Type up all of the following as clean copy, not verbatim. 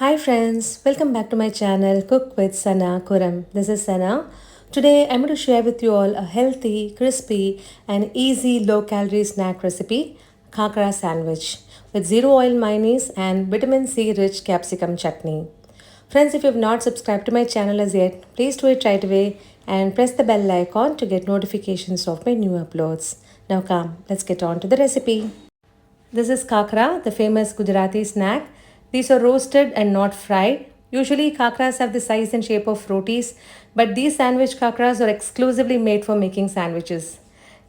Hi friends, welcome back to my channel Cook with Sana Kuram. This is Sana. Today I'm going to share with you all a healthy, crispy and easy low-calorie snack recipe, Khakra sandwich with zero oil mayonnaise and vitamin C rich capsicum chutney. Friends, if you have not subscribed to my channel as yet, please do it right away and press the bell icon to get notifications of my new uploads. Now come, let's get on to the recipe. This is Khakra, the famous Gujarati snack. These are roasted and not fried. Usually, khakras have the size and shape of rotis, but these sandwich khakras are exclusively made for making sandwiches.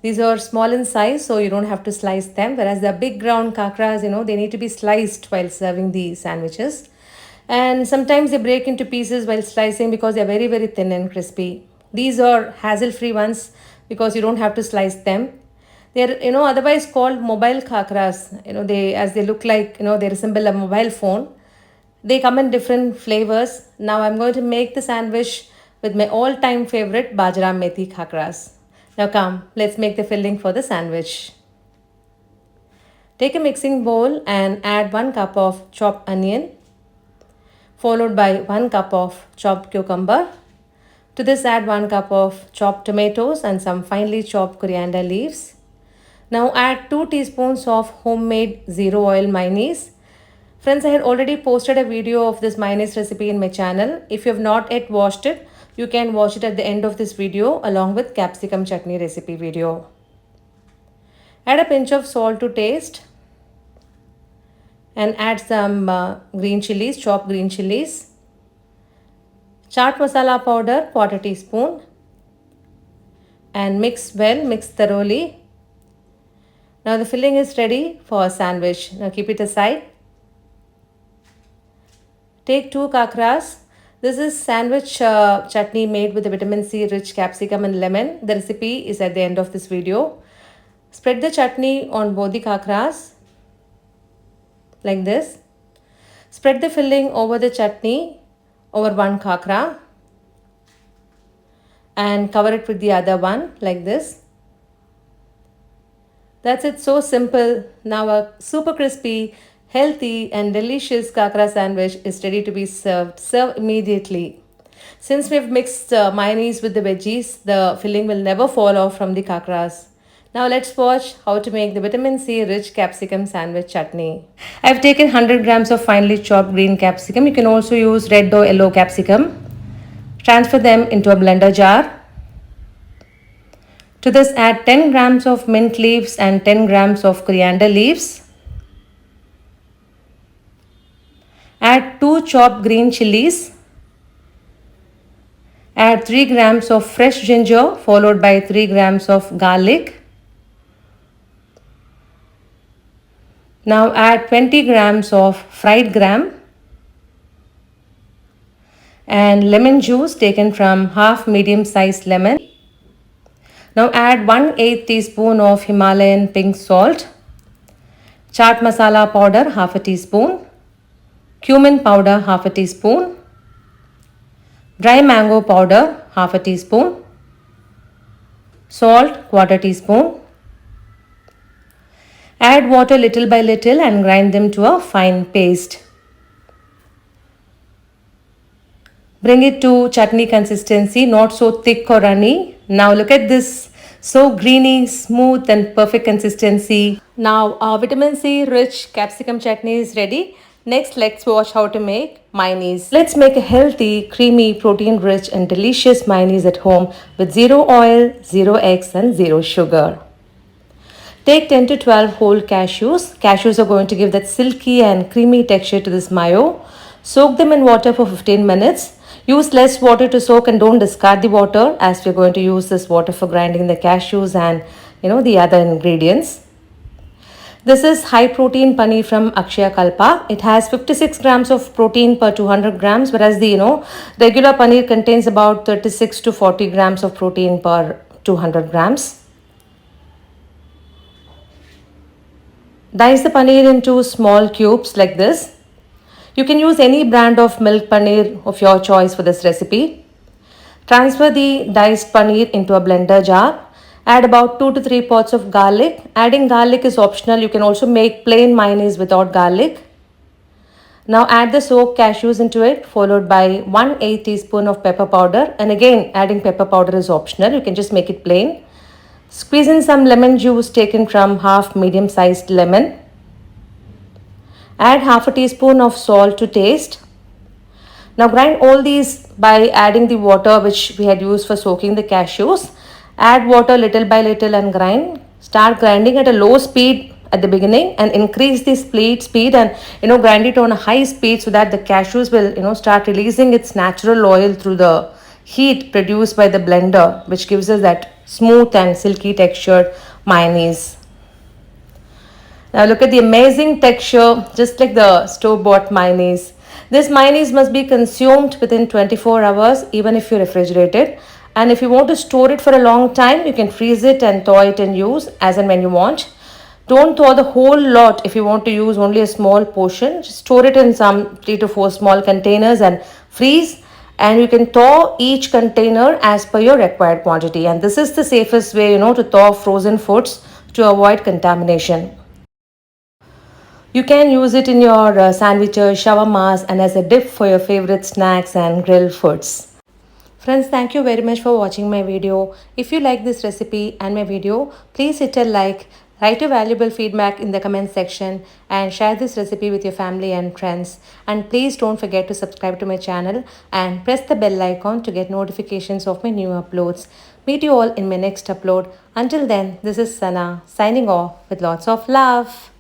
These are small in size, so you don't have to slice them. Whereas the big round khakras, they need to be sliced while serving the sandwiches. And sometimes they break into pieces while slicing because they're very, very thin and crispy. These are hassle-free ones because you don't have to slice them. They're otherwise called mobile khakras. They as they look like they resemble a mobile phone. They come in different flavors. Now I'm going to make the sandwich with my all-time favorite bajra methi khakras. Now come, let's make the filling for the sandwich. Take a mixing bowl and add 1 cup of chopped onion, followed by 1 cup of chopped cucumber. To this add 1 cup of chopped tomatoes and some finely chopped coriander leaves. Now add 2 teaspoons of homemade zero oil mayonnaise. Friends, I had already posted a video of this mayonnaise recipe in my channel. If you have not yet watched it, you can watch it at the end of this video along with capsicum chutney recipe video. Add a pinch of salt to taste and add some green chillies, chopped green chillies. Chaat masala powder, quarter teaspoon, and mix well, mix thoroughly. Now the filling is ready for a sandwich. Now keep it aside. Take 2 khakhras. This is sandwich chutney made with the vitamin C rich capsicum and lemon. The recipe is at the end of this video. Spread the chutney on both the khakhras like this. Spread the filling over the chutney over one khakhra and cover it with the other one like this. That's it, so simple. Now a super crispy, healthy and delicious khakra sandwich is ready to be served. Serve immediately. Since we've mixed mayonnaise with the veggies, the filling will never fall off from the khakras. Now let's watch how to make the vitamin C rich capsicum sandwich chutney. I've taken 100 grams of finely chopped green capsicum. You can also use red or yellow capsicum. Transfer them into a blender jar. To this add 10 grams of mint leaves and 10 grams of coriander leaves. Add 2 chopped green chillies. Add 3 grams of fresh ginger followed by 3 grams of garlic. Now add 20 grams of fried gram and lemon juice taken from half medium sized lemon. Now add 1/8 teaspoon of Himalayan pink salt, chaat masala powder half a teaspoon, cumin powder half a teaspoon, dry mango powder half a teaspoon, salt quarter teaspoon. Add water little by little and grind them to a fine paste. Bring it to chutney consistency, not so thick or runny. Now look at this, so greeny, smooth and perfect consistency. Now our vitamin C rich capsicum chutney is ready. Next, let's watch how to make mayonnaise. Let's make a healthy, creamy, protein rich and delicious mayonnaise at home with zero oil, zero eggs and zero sugar. Take 10 to 12 whole cashews. Cashews are going to give that silky and creamy texture to this mayo. Soak them in water for 15 minutes. Use less water to soak and don't discard the water as we're going to use this water for grinding the cashews and the other ingredients. This is high protein paneer from Akshaya Kalpa. It has 56 grams of protein per 200 grams, whereas the regular paneer contains about 36 to 40 grams of protein per 200 grams. Dice the paneer into small cubes like this. You can use any brand of milk paneer of your choice for this recipe. Transfer the diced paneer into a blender jar. Add about 2 to 3 pods of garlic. Adding garlic is optional. You can also make plain mayonnaise without garlic. Now add the soaked cashews into it, followed by 1/8 teaspoon of pepper powder. And again, adding pepper powder is optional. You can just make it plain. Squeeze in some lemon juice taken from half medium sized lemon. Add half a teaspoon of salt to taste. Now grind all these by adding the water which we had used for soaking the cashews. Add water little by little and grind. Start grinding at a low speed at the beginning and increase the speed and grind it on a high speed so that the cashews will start releasing its natural oil through the heat produced by the blender, which gives us that smooth and silky textured mayonnaise. Now look at the amazing texture, just like the store-bought mayonnaise. This mayonnaise must be consumed within 24 hours even if you refrigerate it. And if you want to store it for a long time, you can freeze it and thaw it and use as and when you want. Don't thaw the whole lot if you want to use only a small portion. Just store it in some 3 to 4 small containers and freeze. And you can thaw each container as per your required quantity. And this is the safest way, to thaw frozen foods to avoid contamination. You can use it in your sandwiches, shawarmas, and as a dip for your favorite snacks and grilled foods. Friends, thank you very much for watching my video. If you like this recipe and my video, please hit a like, write your valuable feedback in the comment section, and share this recipe with your family and friends. And please don't forget to subscribe to my channel and press the bell icon to get notifications of my new uploads. Meet you all in my next upload. Until then, this is Sana signing off with lots of love.